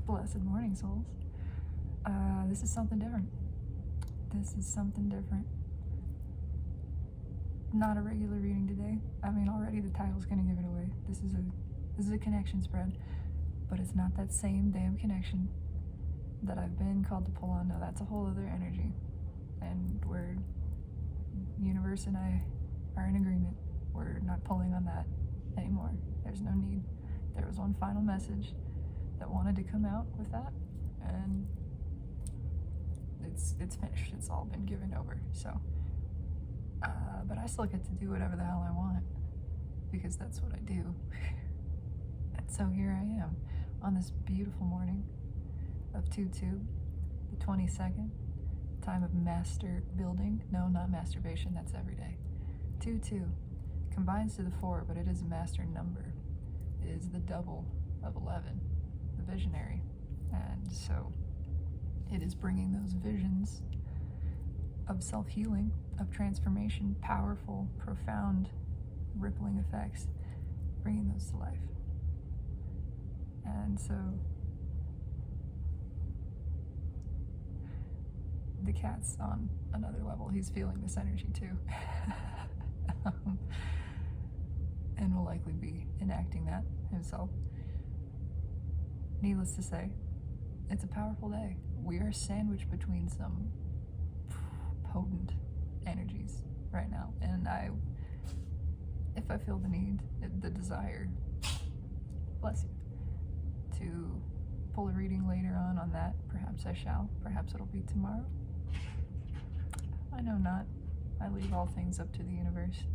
Blessed morning, souls. This is something different. This is something different. Not a regular reading today. I mean, already the title's gonna give it away. This is a connection spread, but it's not that same damn connection that I've been called to pull on. No, that's a whole other energy, and universe and I are in agreement. We're not pulling on that anymore. There's no need. There was one final message that wanted to come out with that, and it's finished. It's all been given over. So, but I still get to do whatever the hell I want, because that's what I do. And so here I am on this beautiful morning of 2/2, the 22nd, time of master building. No, not masturbation, that's every day. 2/2 combines to the 4, but it is a master number. It is the double of 11, the visionary. And so it is bringing those visions of self-healing, of transformation, powerful, profound, rippling effects, bringing those to life. And so the cat's on another level. He's feeling this energy too. And will likely be enacting that himself. Needless to say, it's a powerful day. We are sandwiched between some potent energies right now, and if I feel the need, the desire, bless you, to pull a reading later on that, perhaps I shall. Perhaps it'll be tomorrow. I know not. I leave all things up to the universe,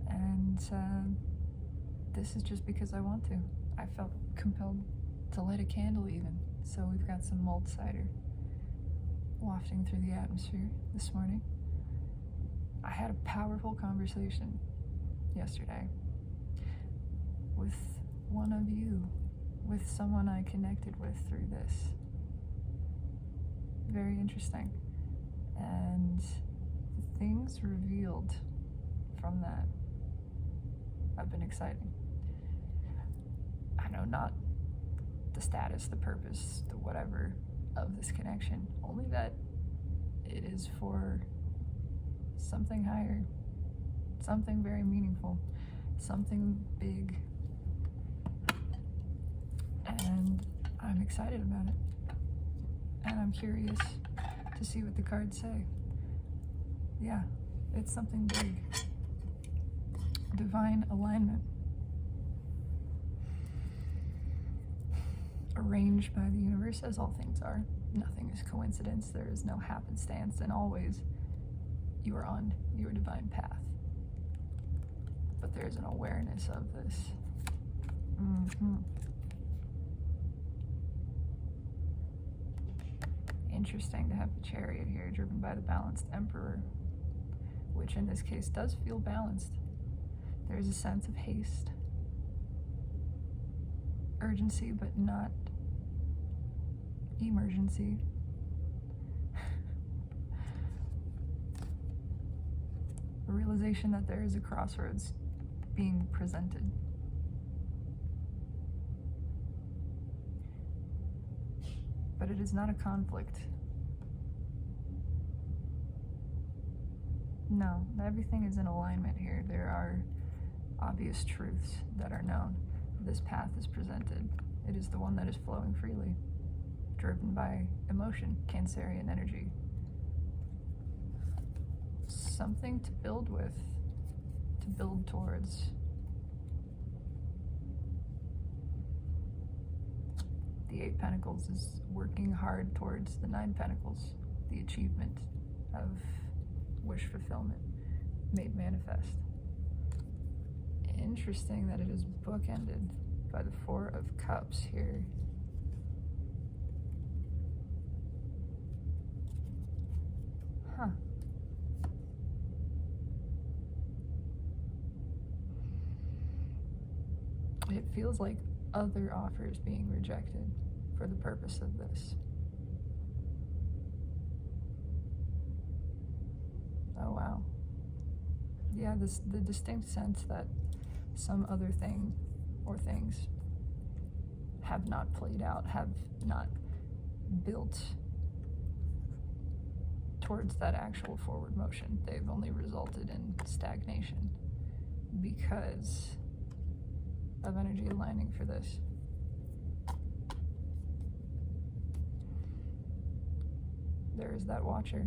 and this is just because I want to. I felt compelled to light a candle even, so we've got some mulled cider wafting through the atmosphere this morning. I had a powerful conversation yesterday with one of you, with someone I connected with through this. Very interesting. And the things revealed from that have been exciting. I know not the status, the purpose, the whatever of this connection, only that it is for something higher, something very meaningful, something big, and I'm excited about it, and I'm curious to see what the cards say. Yeah, it's something big. Divine alignment. Arranged by the universe, as all things are. Nothing is coincidence. There is no happenstance, and always you are on your divine path. But there is an awareness of this. Interesting to have the Chariot here, driven by the balanced Emperor, which in this case does feel balanced. There is a sense of haste, urgency, but not emergency. A realization that there is a crossroads being presented. But it is not a conflict. No, everything is in alignment here. There are obvious truths that are known. This path is presented. It is the one that is flowing freely, driven by emotion, Cancerian energy. Something to build with, to build towards. The 8 Pentacles is working hard towards the 9 Pentacles, the achievement of wish fulfillment made manifest. Interesting that it is bookended by the 4 of Cups here. Huh. It feels like other offers being rejected for the purpose of this. Oh wow. Yeah, the distinct sense that some other thing or things have have not played out, have not built towards that actual forward motion. They've only resulted in stagnation because of energy aligning for this. There is that watcher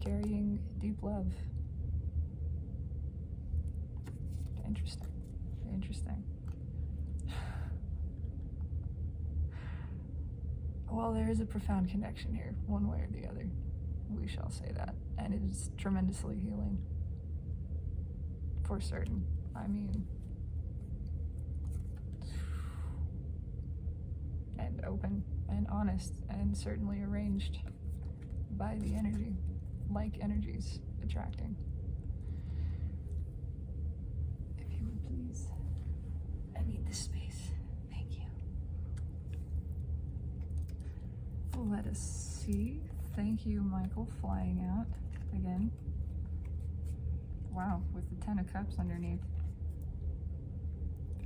carrying deep love. Interesting. Interesting. Well, there is a profound connection here, one way or the other. We shall say that. And it is tremendously healing. For certain. I mean, and open and honest and certainly arranged by the energy, like energies attracting. If you would please, I need this space. Thank you. Let us see. Thank you, Michael, flying out again. Wow, with the 10 of Cups underneath.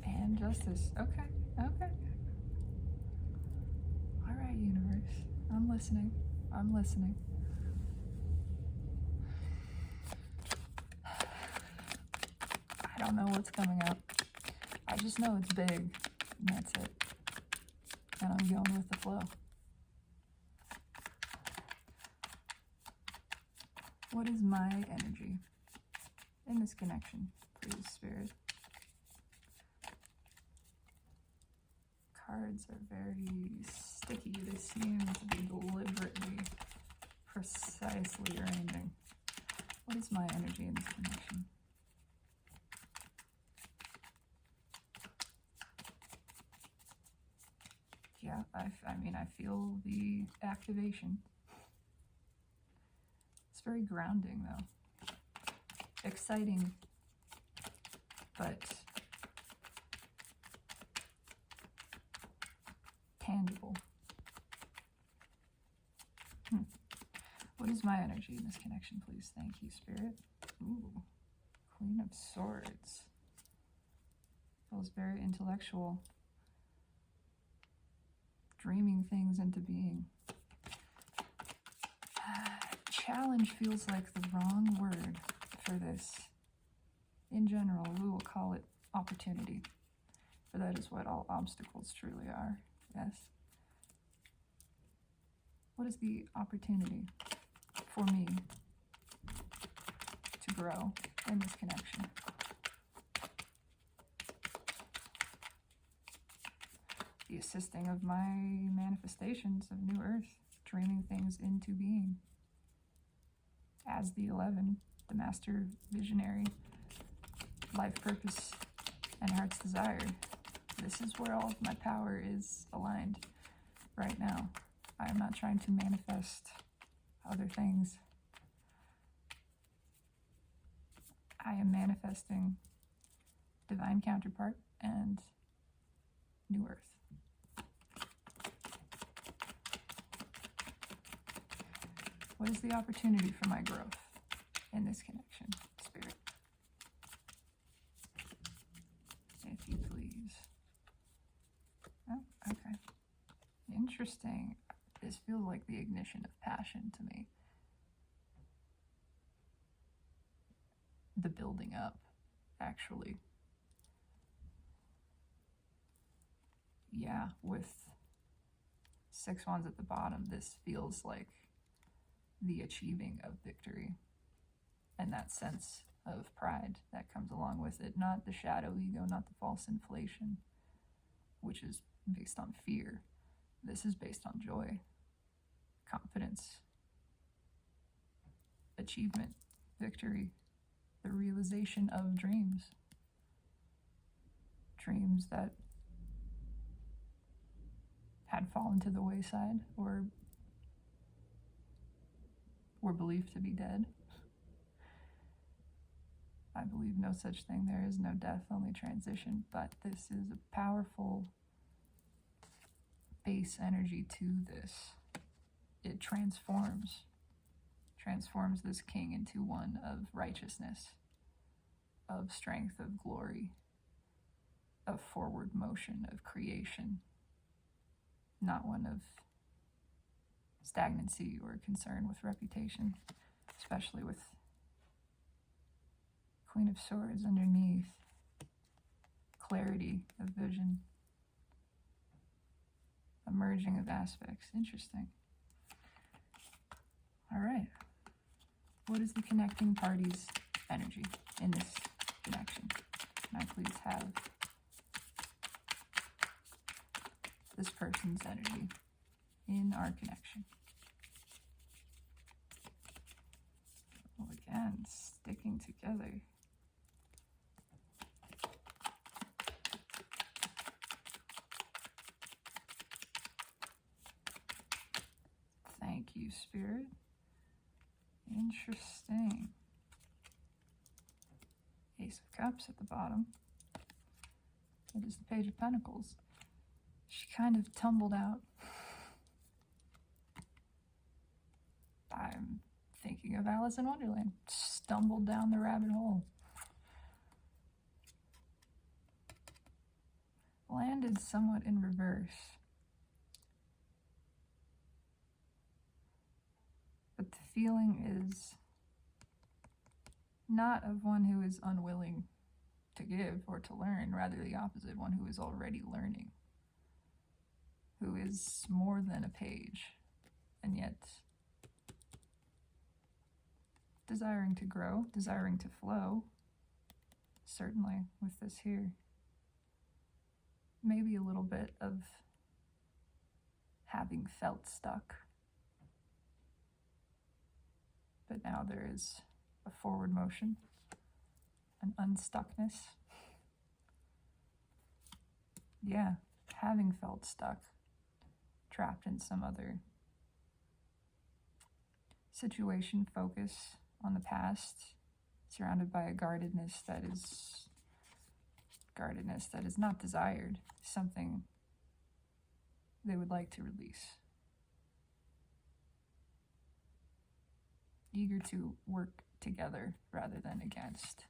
And Justice. Okay, okay. All right, universe. I'm listening. I'm listening. I don't know what's coming up. I just know it's big, and that's it. And I'm going with the flow. What is my energy in this connection, please, Spirit? Cards are very sticky. They seem to be deliberately, precisely arranging. What is my energy in this connection? Yeah, I mean, I feel the activation. It's very grounding, though. Exciting, but tangible. What is my energy in this connection, please? Thank you, Spirit. Ooh, Queen of Swords. Feels very intellectual. Dreaming things into being. Challenge feels like the wrong word for this. In general, we will call it opportunity, for that is what all obstacles truly are. Yes. What is the opportunity for me to grow in this connection? The assisting of my manifestations of New Earth, dreaming things into being. As the 11, the master visionary, life purpose, and heart's desire. This is where all of my power is aligned right now. I am not trying to manifest other things. I am manifesting divine counterpart and New Earth. What is the opportunity for my growth in this connection, Spirit? If you please. Oh, okay. Interesting. This feels like the ignition of passion to me. The building up, actually. Yeah, with 6 wands at the bottom, this feels like the achieving of victory and that sense of pride that comes along with it. Not the shadow ego, not the false inflation, which is based on fear. This is based on joy, confidence, achievement, victory, the realization of dreams. Dreams that had fallen to the wayside or were believed to be dead. I believe no such thing. There is no death, only transition. But this is a powerful base energy to this. It transforms this king into one of righteousness, of strength, of glory, of forward motion, of creation, not one of stagnancy or concern with reputation, especially with Queen of Swords underneath. Clarity of vision. A merging of aspects. Interesting. All right. What is the connecting party's energy in this connection? Can I please have this person's energy in our connection? Well, again, sticking together. Thank you, Spirit. Interesting. Ace of Cups at the bottom. It is the Page of Pentacles. She kind of tumbled out. I'm thinking of Alice in Wonderland. Stumbled down the rabbit hole. Landed somewhat in reverse. But the feeling is not of one who is unwilling to give or to learn, rather the opposite, one who is already learning, who is more than a page, and yet desiring to grow, desiring to flow, certainly with this here. Maybe a little bit of having felt stuck. But now there is a forward motion, an unstuckness. Yeah, having felt stuck, trapped in some other situation, focus on the past, surrounded by a guardedness that is not desired, something they would like to release. Eager to work together rather than against.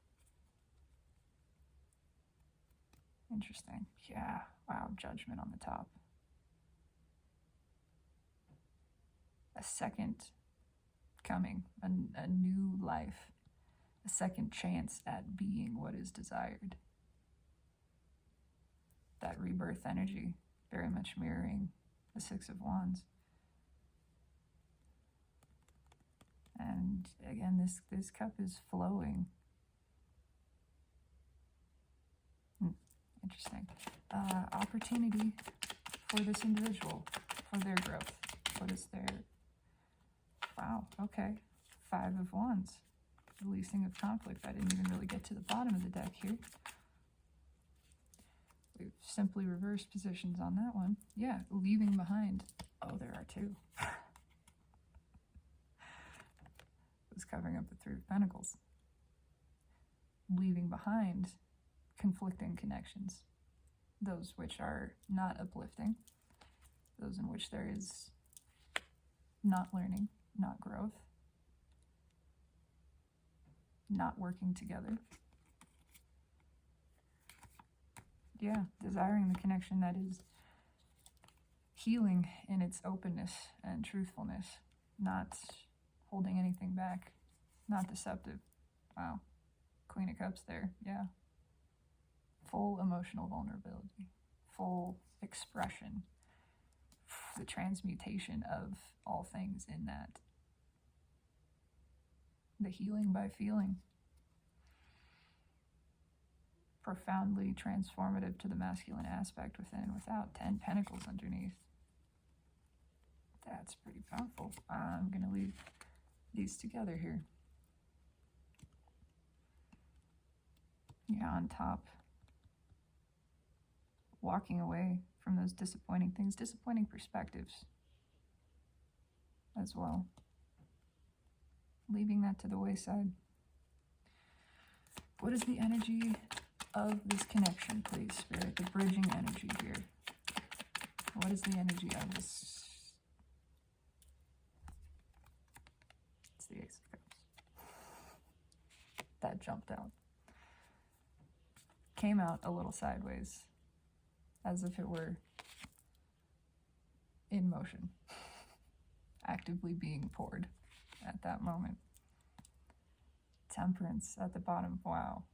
Interesting. Yeah. Wow. Judgment on the top. A second coming, a new life, a second chance at being what is desired. That rebirth energy, very much mirroring the Six of Wands. And again, this cup is flowing. Interesting. Opportunity for this individual, for their growth. What is their... Wow, okay. Five of Wands. Releasing of conflict. I didn't even really get to the bottom of the deck here. We've simply reversed positions on that one. Yeah, leaving behind. Oh, there are two. Was covering up the Three of Pentacles. Leaving behind conflicting connections. Those which are not uplifting. Those in which there is not learning, not growth, not working together. Yeah, desiring the connection that is healing in its openness and truthfulness, not holding anything back, not deceptive. Wow. Queen of Cups there, yeah. Full emotional vulnerability, full expression, the transmutation of all things in that. The healing by feeling. Profoundly transformative to the masculine aspect within and without. 10 Pentacles underneath. That's pretty powerful. I'm going to leave these together here. Yeah, on top. Walking away from those disappointing things, disappointing perspectives as well. Leaving that to the wayside. What is the energy of this connection, please, Spirit? The bridging energy here. What is the energy of this? It's the Ace of Cups. That jumped out. Came out a little sideways, as if it were motion actively being poured at that moment. Temperance at the bottom. Wow.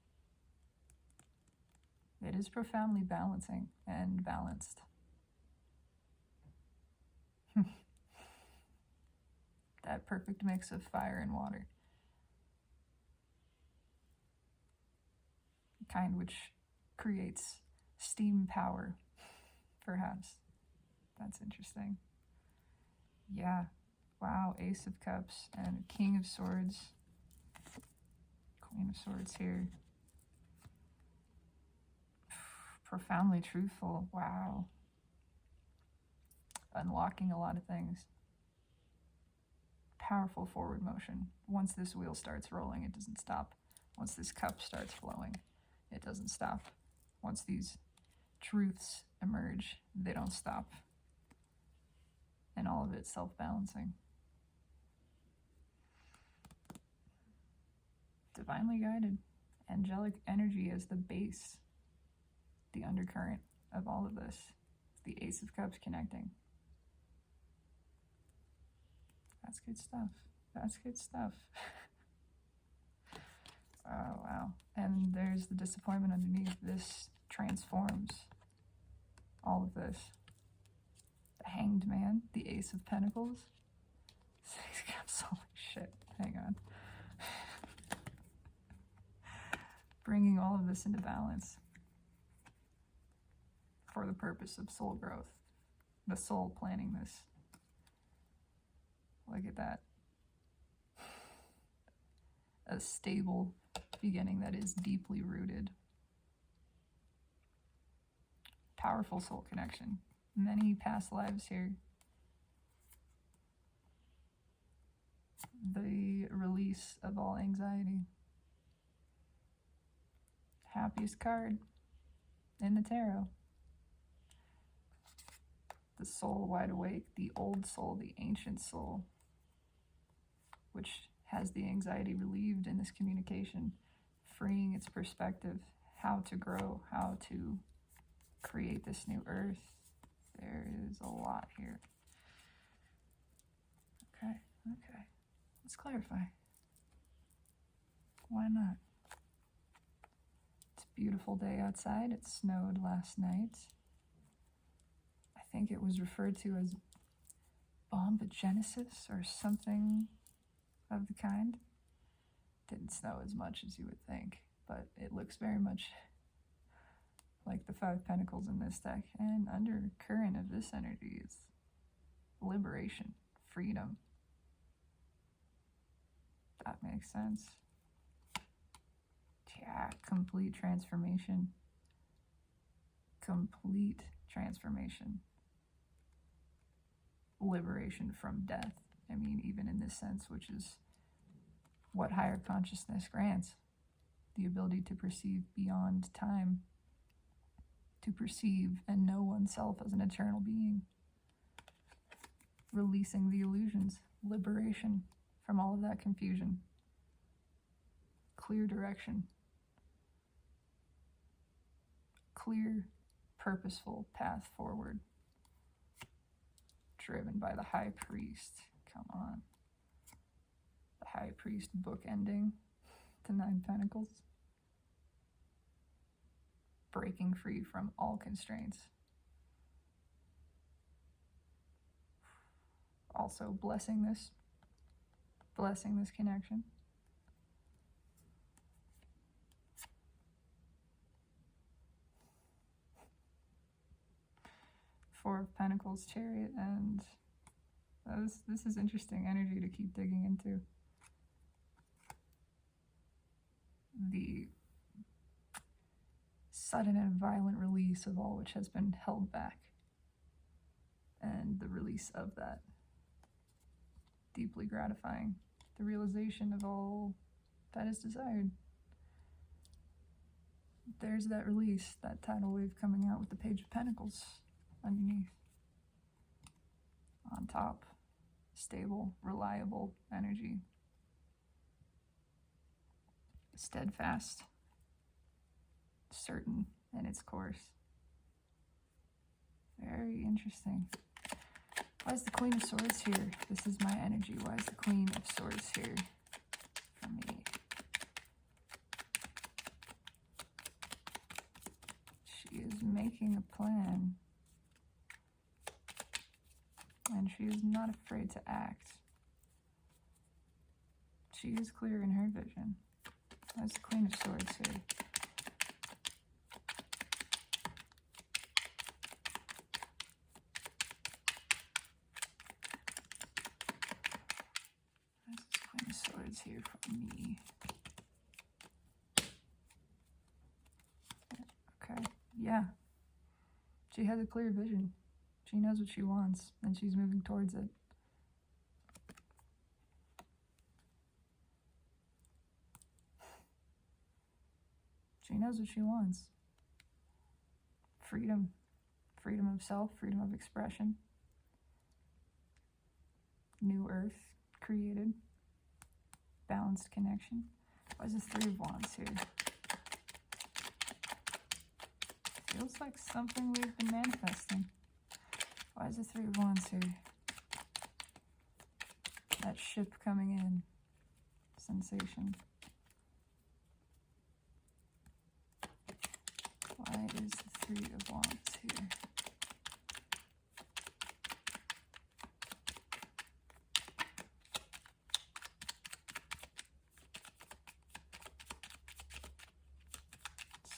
It is profoundly balancing and balanced. That perfect mix of fire and water. Kind which creates steam power, perhaps. That's interesting. Yeah. Wow. Ace of Cups and King of Swords. Queen of Swords here. Profoundly truthful. Wow. Unlocking a lot of things. Powerful forward motion. Once this wheel starts rolling, it doesn't stop. Once this cup starts flowing, it doesn't stop. Once these truths emerge, they don't stop. And all of it self-balancing. Divinely guided. Angelic energy as the base, the undercurrent of all of this. The Ace of Cups connecting. That's good stuff. That's good stuff. Oh, wow. And there's the disappointment underneath. This transforms all of this. The Hanged Man, the Ace of Pentacles. 6 Cups, holy shit. Hang on. Bringing all of this into balance for the purpose of soul growth. The soul planning this. Look at that. A stable beginning that is deeply rooted. Powerful soul connection. Many past lives here. The release of all anxiety. Happiest card in the tarot. The soul wide awake, the old soul, the ancient soul, which has the anxiety relieved in this communication, freeing its perspective, how to grow, how to create this new earth. There is a lot here. Okay. Let's clarify. Why not? It's a beautiful day outside. It snowed last night. I think it was referred to as bombogenesis or something of the kind. Didn't snow as much as you would think, but it looks very much like the 5 Pentacles in this deck. And undercurrent of this energy is liberation, freedom. That makes sense. Yeah, complete transformation. Complete transformation. Liberation from death. I mean, even in this sense, which is what higher consciousness grants. The ability to perceive beyond time. To perceive and know oneself as an eternal being. Releasing the illusions. Liberation from all of that confusion. Clear direction. Clear, purposeful path forward. Driven by the High Priest. Come on. The High Priest book ending. The 9 Pentacles. Breaking free from all constraints. Also blessing this connection. Four of Pentacles, Chariot, and this is interesting energy to keep digging into. The sudden and violent release of all which has been held back. And the release of that. Deeply gratifying. The realization of all that is desired. There's that release, that tidal wave coming out with the Page of Pentacles underneath. On top, stable, reliable energy. Steadfast, certain in its course. Very interesting. Why is the Queen of Swords here? This is my energy. Why is the Queen of Swords here for me? She is making a plan. And she is not afraid to act. She is clear in her vision. Why is the Queen of Swords here? Swords here for me. Okay, yeah. She has a clear vision. She knows what she wants, and she's moving towards it. She knows what she wants. Freedom. Freedom of self, freedom of expression. New earth created. Balanced connection. Why is the Three of Wands here? Feels like something we've been manifesting. Why is the Three of Wands here? That ship coming in. Sensation. Why is the Three of Wands here?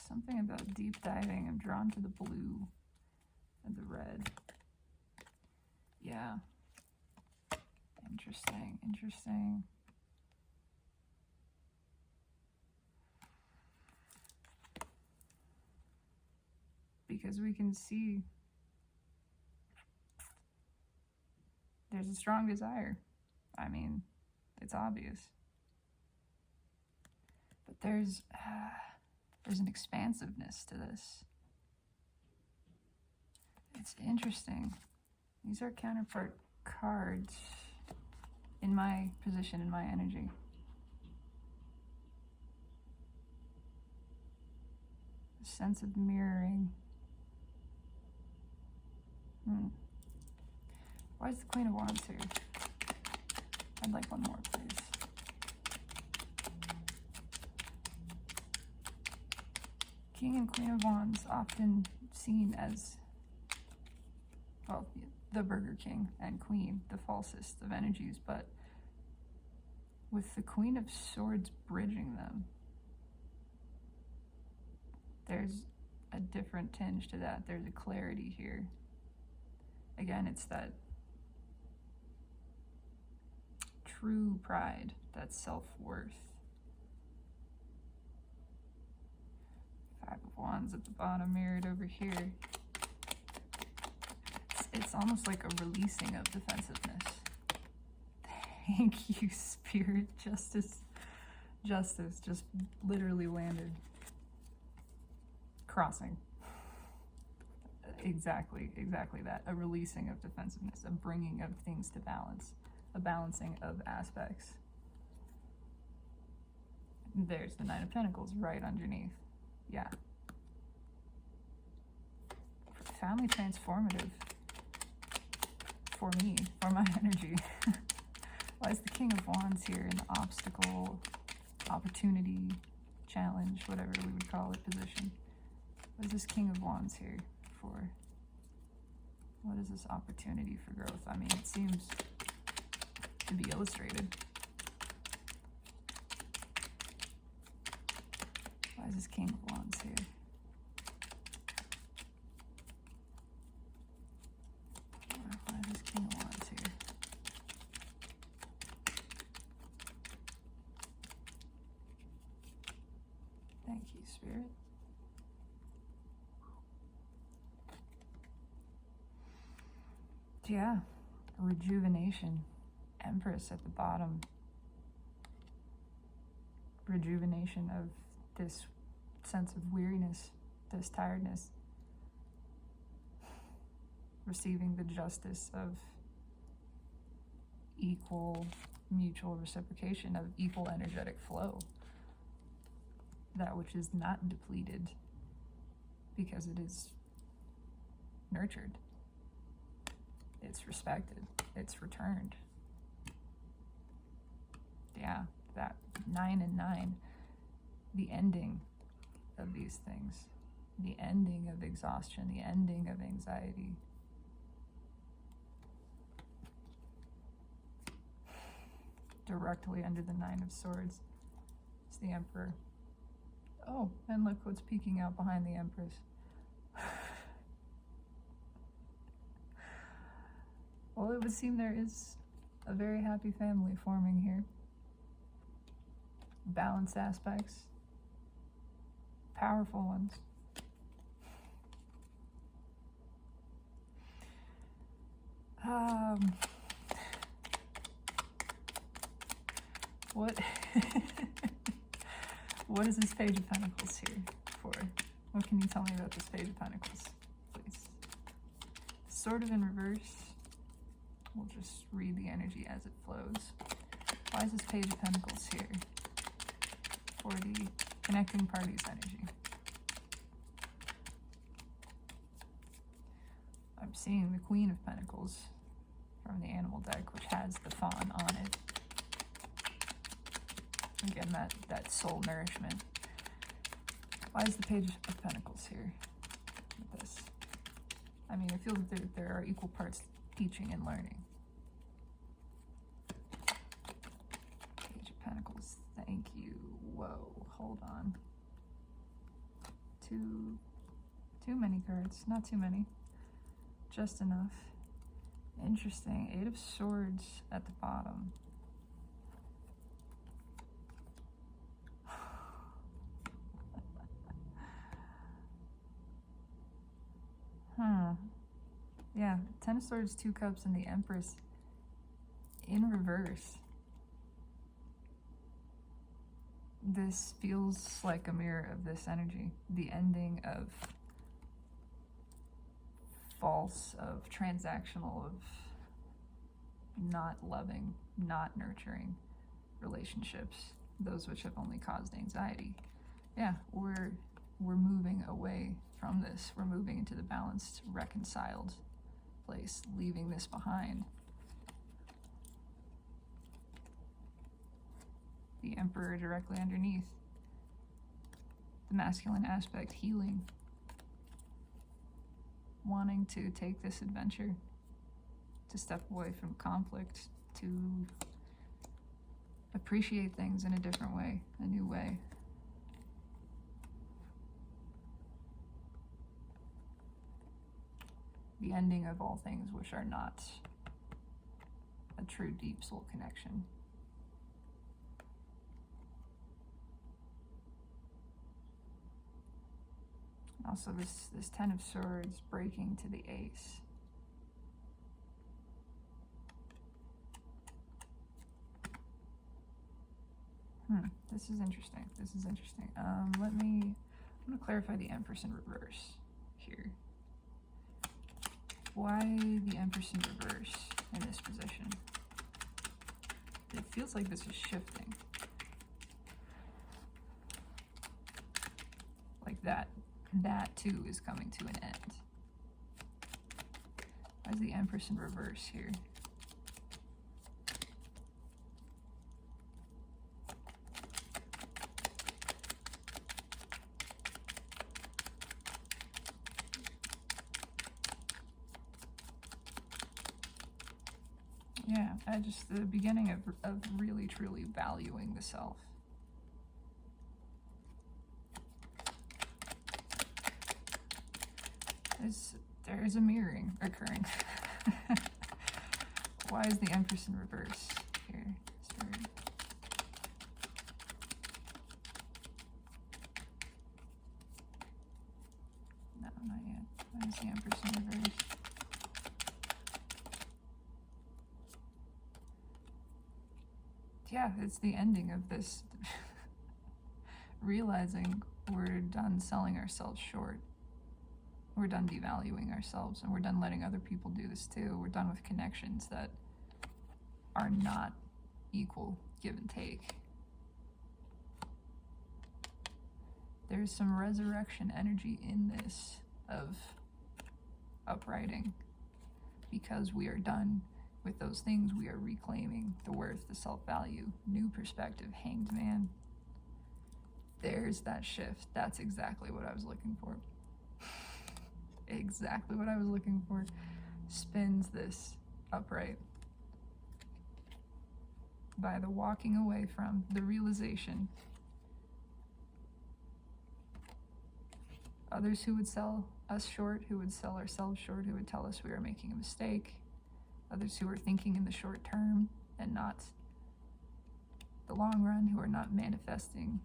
Something about deep diving. I'm drawn to the blue and the red. Yeah. Interesting, interesting. Because we can see there's a strong desire. I mean, it's obvious. But there's an expansiveness to this. It's interesting. These are counterpart cards in my position, in my energy. A sense of mirroring. Why is the Queen of Wands here? I'd like one more, please. King and Queen of Wands, often seen as, well, the Burger King and Queen, the falsest of energies, but with the Queen of Swords bridging them, there's a different tinge to that. There's a clarity here. Again, it's that true pride, that self-worth. Five of Wands at the bottom, mirrored over here. It's almost like a releasing of defensiveness. Thank you, Spirit. Justice just literally landed. Crossing. Exactly that. A releasing of defensiveness, a bringing of things to balance, a balancing of aspects. There's the Nine of Pentacles right underneath. Yeah. Family transformative for me, for my energy. Why is the King of Wands here in the obstacle, opportunity, challenge, whatever we would call it, position? What is this King of Wands here for? What is this opportunity for growth? I mean, it seems to be illustrated. Why is this King of Wands here? Why is this King of Wands here? Thank you, Spirit. Yeah, rejuvenation. Empress at the bottom. Rejuvenation of this sense of weariness, this tiredness. Receiving the justice of equal mutual reciprocation, of equal energetic flow. That which is not depleted because it is nurtured. it's respected, it's returned. Yeah, that 9 and 9, the ending of these things, the ending of exhaustion, the ending of anxiety. Directly under the 9 of Swords is the Emperor. Oh, and look what's peeking out behind the Empress. Well, it would seem there is a very happy family forming here. Balanced aspects. Powerful ones. What what is this Page of Pentacles here for? What can you tell me about this Page of Pentacles, please? Sort of in reverse. We'll just read the energy as it flows. Why is this Page of Pentacles here for the connecting parties energy? I'm seeing the Queen of Pentacles from the Animal deck, which has the fawn on it. Again, that soul nourishment. Why is the Page of Pentacles here with this? I mean, I feel that there are equal parts teaching and learning. Page of Pentacles, thank you. Whoa, hold on. Too many cards, not too many. Just enough. Interesting. 8 of Swords at the bottom. Yeah, 10 of Swords, 2 Cups, and the Empress in reverse. This feels like a mirror of this energy. The ending of false, of transactional, of not loving, not nurturing relationships, those which have only caused anxiety. Yeah, we're moving away from this. We're moving into the balanced, reconciled place, leaving this behind. The Emperor directly underneath. The masculine aspect, healing. Wanting to take this adventure, to step away from conflict, to appreciate things in a different way, a new way. The ending of all things which are not a true deep soul connection. Also this 10 of Swords breaking to the Ace. This is interesting. This is interesting. I'm going to clarify the Empress in reverse here. Why the Empress in reverse in this position? It feels like this is shifting. Like that too is coming to an end. Why is the Empress in reverse here? Yeah, just the beginning of really truly valuing the self. There is a mirroring occurring. Why is the Empress in reverse here? Sorry. No, not yet. Why is the Empress in reverse? Yeah, it's the ending of this. Realizing we're done selling ourselves short. We're done devaluing ourselves, and we're done letting other people do this too. We're done with connections that are not equal give and take. There's some resurrection energy in this of uprighting, because we are done with those things, we are reclaiming the worth, the self-value, new perspective, hanged man. There's that shift. That's exactly what I was looking for. Exactly what I was looking for. Spins this upright by the walking away from the realization. Others who would sell us short, who would sell ourselves short, who would tell us we are making a mistake. Others who are thinking in the short term and not the long run, who are not manifesting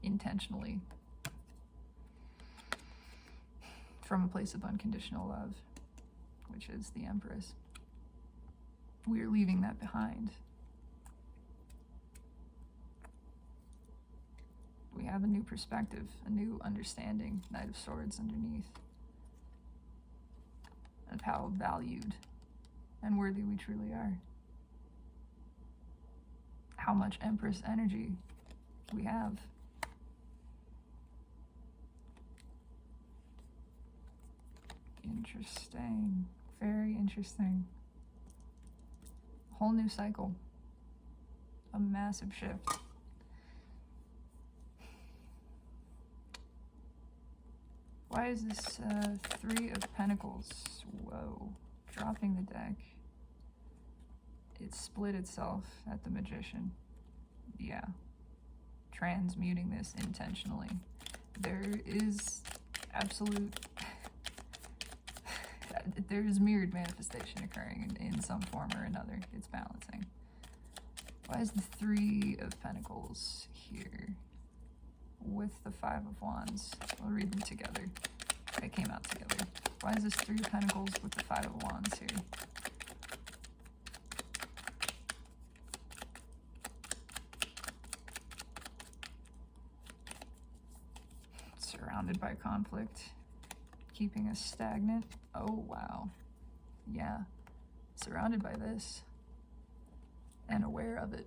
intentionally from a place of unconditional love, which is the Empress. We are leaving that behind. We have a new perspective, a new understanding, Knight of Swords underneath, of how valued and worthy we truly are. How much Empress energy we have. Interesting. Very interesting. Whole new cycle. A massive shift. Why is this 3 of Pentacles? Whoa. Dropping the deck. It split itself at the Magician. Yeah. Transmuting this intentionally. There is absolute... there is mirrored manifestation occurring in some form or another. It's balancing. Why is the 3 of Pentacles here with the 5 of Wands? We'll read them together. They came out together. Why is this 3 of Pentacles with the 5 of Wands here? Surrounded by conflict, keeping us stagnant. Oh, wow. Yeah. Surrounded by this. And aware of it.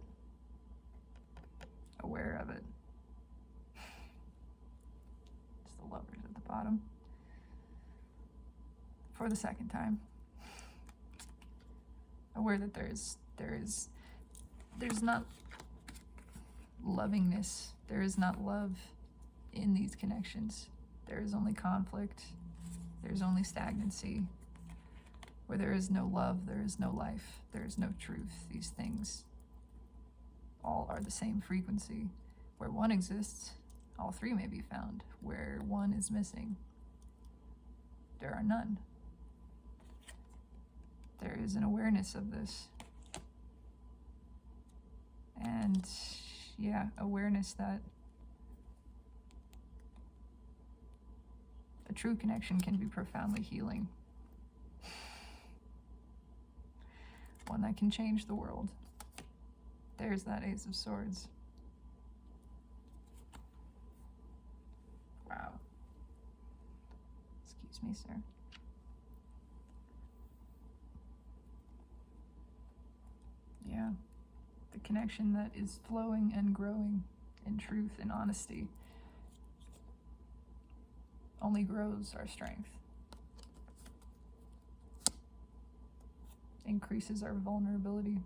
Aware of it. Just the Lovers at the bottom. For the second time. Aware that there's not lovingness. There is not love in these connections. There is only conflict. There's only stagnancy. Where there is no love, there is no life. There is no truth. These things all are the same frequency. Where one exists, all 3 may be found. Where one is missing, there are none. There is an awareness of this. And yeah, awareness that a true connection can be profoundly healing. One that can change the world. There's that Ace of Swords. Wow. Excuse me, sir. Yeah. The connection that is flowing and growing in truth and honesty only grows our strength. Increases our vulnerability.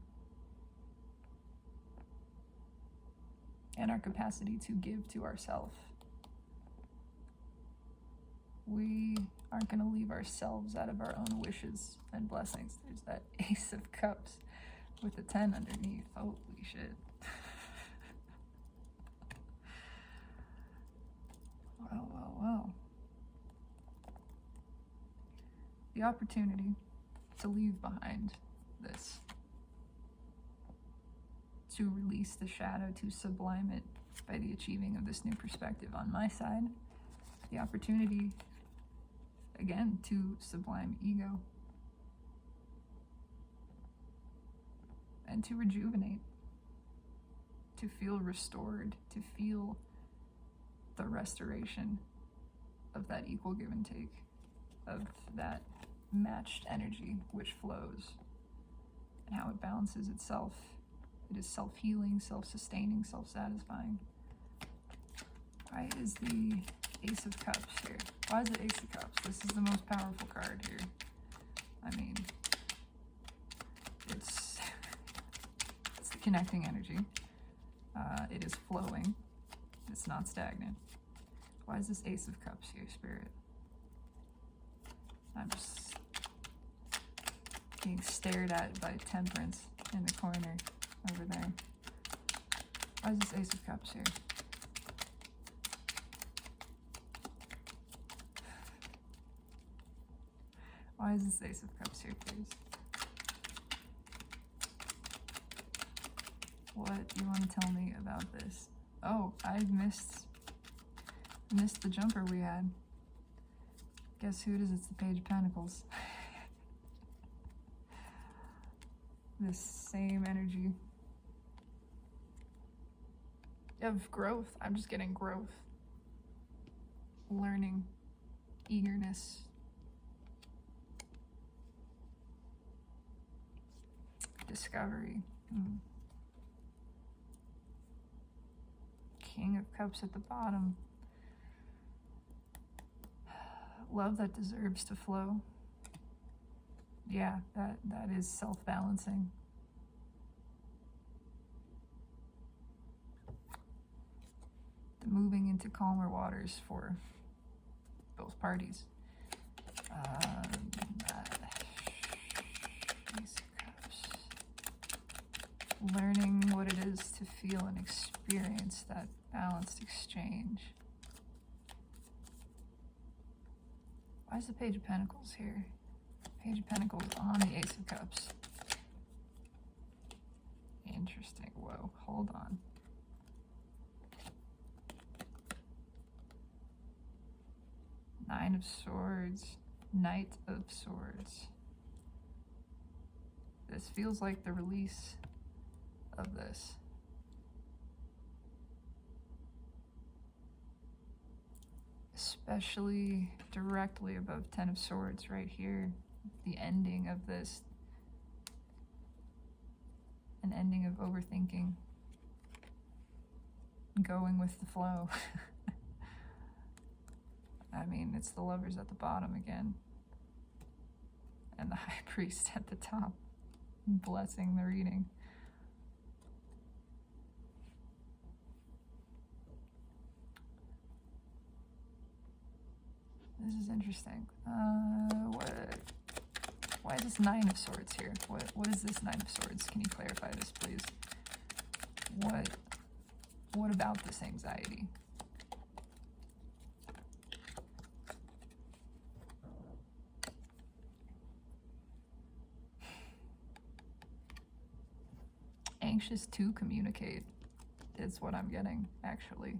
And our capacity to give to ourselves. We aren't going to leave ourselves out of our own wishes and blessings. There's that Ace of Cups with the 10 underneath. Holy shit. Wow, wow, wow. The opportunity to leave behind this, to release the shadow, to sublime it by the achieving of this new perspective on my side. The opportunity, again, to sublime ego and to rejuvenate, to feel restored, to feel the restoration of that equal give and take, of that matched energy which flows and how it balances itself. It is self-healing, self-sustaining, self-satisfying. Why is the Ace of Cups here? Why is it Ace of Cups? This is the most powerful card here. I mean, it's the connecting energy. It is flowing. It's not stagnant. Why is this Ace of Cups here, Spirit? I'm just being stared at by Temperance in the corner over there. Why is this Ace of Cups here? Why is this Ace of Cups here, please? What do you want to tell me about this? Oh, I missed the jumper we had. Guess who it is? It's the Page of Pentacles. This same energy of growth. I'm just getting growth, learning, eagerness. Discovery. King of Cups at the bottom. Love that deserves to flow. Yeah, that is self-balancing. The moving into calmer waters for both parties. Learning what it is to feel and experience that balanced exchange. Why is the Page of Pentacles here? Page of Pentacles on the Ace of Cups. Interesting. Whoa, hold on. Nine of Swords, Knight of Swords. This feels like the release of this. Especially directly above Ten of Swords right here. The ending of this. An ending of overthinking. Going with the flow. I mean, it's the Lovers at the bottom again. And the High Priest at the top. Blessing the reading. This is interesting. Why is this Nine of Swords here? What is this Nine of Swords? Can you clarify this, please? What about this anxiety? Anxious to communicate is what I'm getting, actually.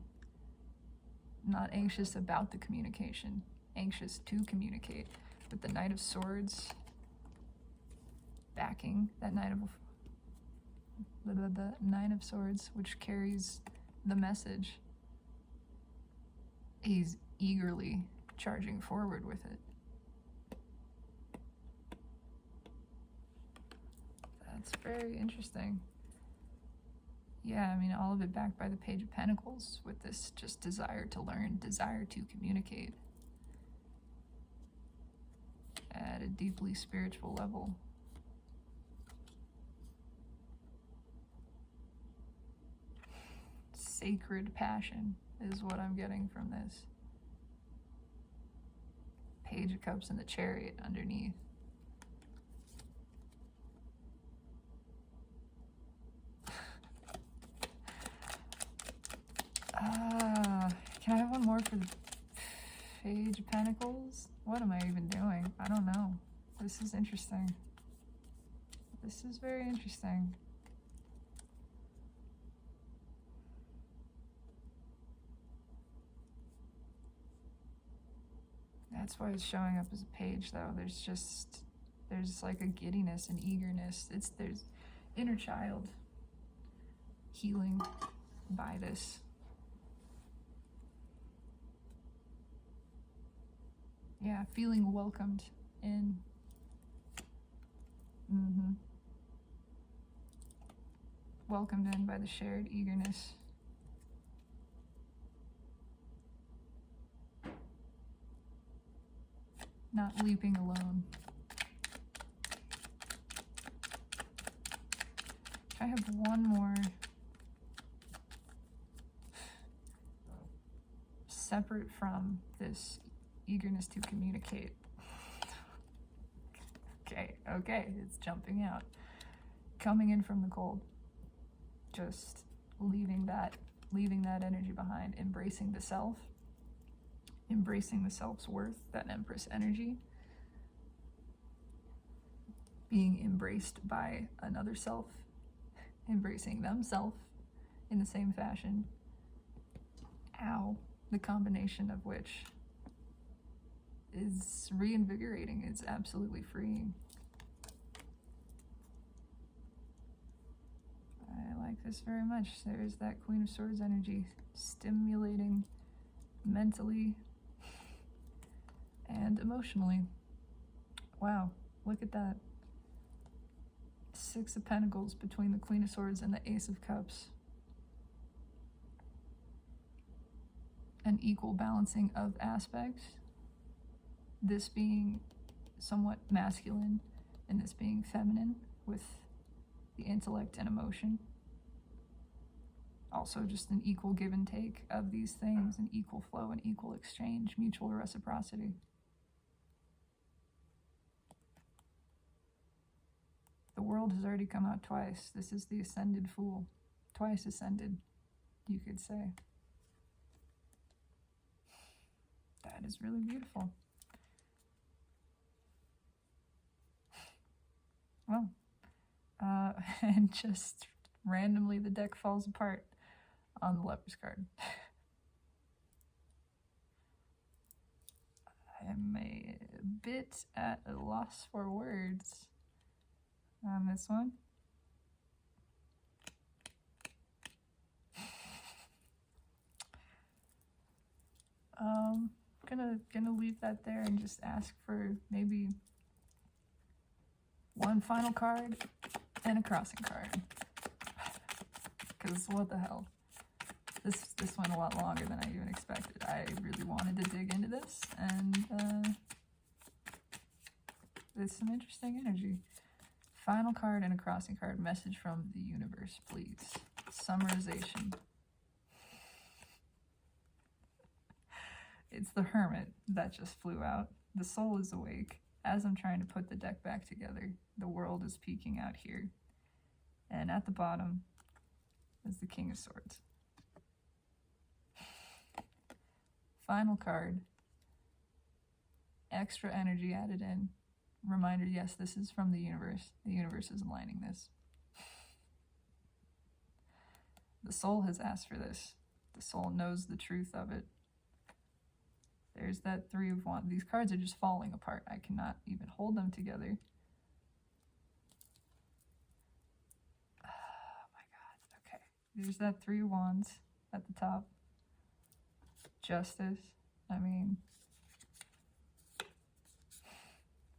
Not anxious about the communication. Anxious to communicate. With the Knight of Swords backing that the Nine of Swords, which carries the message. He's eagerly charging forward with it. That's very interesting. Yeah, I mean, all of it backed by the Page of Pentacles with this just desire to learn, desire to communicate at a deeply spiritual level. Sacred passion is what I'm getting from this. Page of Cups and the Chariot underneath. Can I have one more for the Page of Pentacles? What am I even doing? I don't know. This is interesting. This is very interesting. That's why it's showing up as a page, though. There's like a giddiness and eagerness. There's inner child healing by this. Yeah, feeling welcomed in. Welcomed in by the shared eagerness. Not leaping alone. I have one more separate from this eagerness to communicate. Okay, it's jumping out. Coming in from the cold. Just leaving that energy behind, embracing the self, embracing the self's worth, that Empress energy, being embraced by another self, embracing themself in the same fashion. Ow. The combination of which is reinvigorating. It's absolutely freeing. I like this very much. There's that Queen of Swords energy, stimulating mentally and emotionally. Wow, look at that. Six of Pentacles between the Queen of Swords and the Ace of Cups. An equal balancing of aspects. This being somewhat masculine and this being feminine with the intellect and emotion. Also just an equal give and take of these things, an equal flow and equal exchange, mutual reciprocity. The world has already come out twice. This is the ascended fool. Twice ascended, you could say. That is really beautiful. Well, and just randomly the deck falls apart on the Lovers card. I'm a bit at a loss for words on this one. Gonna leave that there and just ask for maybe one final card and a crossing card. Because what the hell? This went a lot longer than I even expected. I really wanted to dig into this, and there's some interesting energy. Final card and a crossing card. Message from the universe, please. Summarization. It's the Hermit that just flew out. The soul is awake. As I'm trying to put the deck back together, the world is peeking out here. And at the bottom is the King of Swords. Final card. Extra energy added in. Reminder, yes, this is from the universe. The universe is aligning this. The soul has asked for this. The soul knows the truth of it. There's that Three of Wands. These cards are just falling apart. I cannot even hold them together. Oh my God. Okay. There's that Three of Wands at the top. Justice. I mean,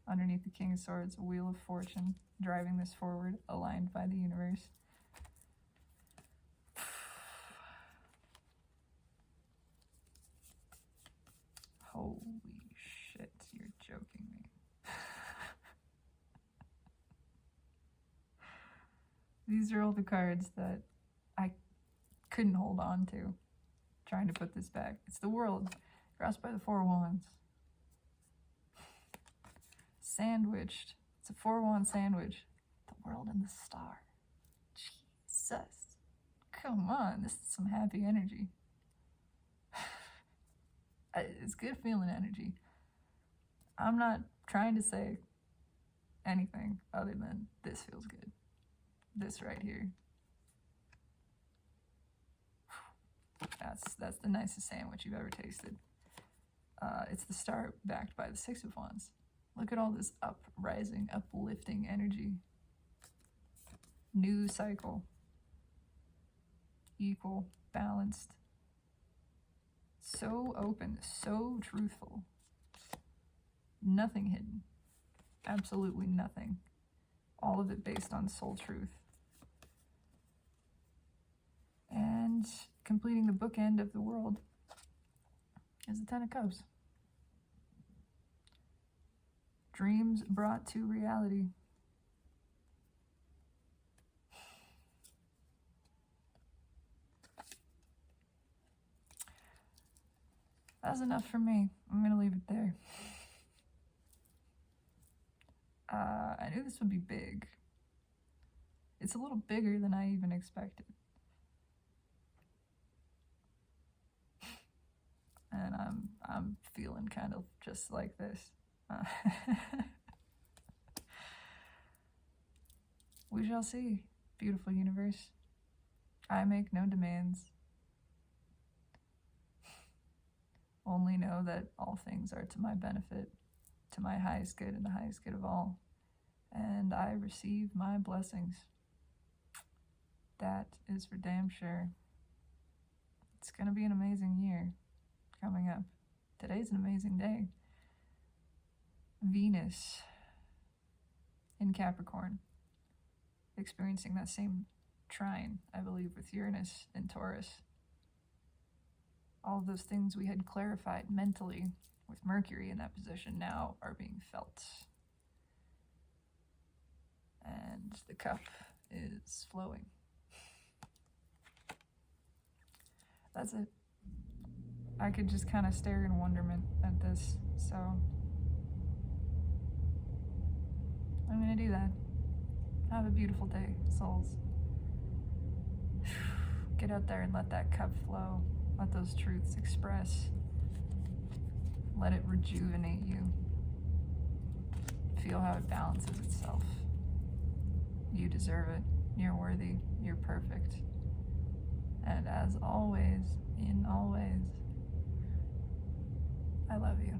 underneath the King of Swords, a Wheel of Fortune, driving this forward, aligned by the universe. Holy shit, you're joking me. These are all the cards that I couldn't hold on to, trying to put this back. It's the World, grasped by the Four of Wands. Sandwiched. It's a Four of Wands sandwich. The World and the Star. Jesus. Come on, this is some happy energy. It's good feeling energy. I'm not trying to say anything other than this feels good. This right here. That's the nicest sandwich you've ever tasted. It's the Star backed by the Six of Wands. Look at all this uprising, uplifting energy. New cycle. Equal, balanced. So open, so truthful. Nothing hidden. Absolutely nothing. All of it based on soul truth. And completing the bookend of the world is the Ten of Cups. Dreams brought to reality. That's enough for me. I'm gonna leave it there. I knew this would be big. It's a little bigger than I even expected. And I'm feeling kind of just like this. We shall see, beautiful universe. I make no demands. Only know that all things are to my benefit, to my highest good and the highest good of all. And I receive my blessings. That is for damn sure. It's gonna be an amazing year coming up. Today's an amazing day. Venus in Capricorn, experiencing that same trine, I believe, with Uranus and Taurus. All of those things we had clarified mentally with Mercury in that position now are being felt. And the cup is flowing. That's it. I could just kind of stare in wonderment at this, so I'm gonna do that. Have a beautiful day, souls. Get out there and let that cup flow. Let those truths express. Let it rejuvenate you. Feel how it balances itself. You deserve it. You're worthy. You're perfect. And as always, in always, I love you.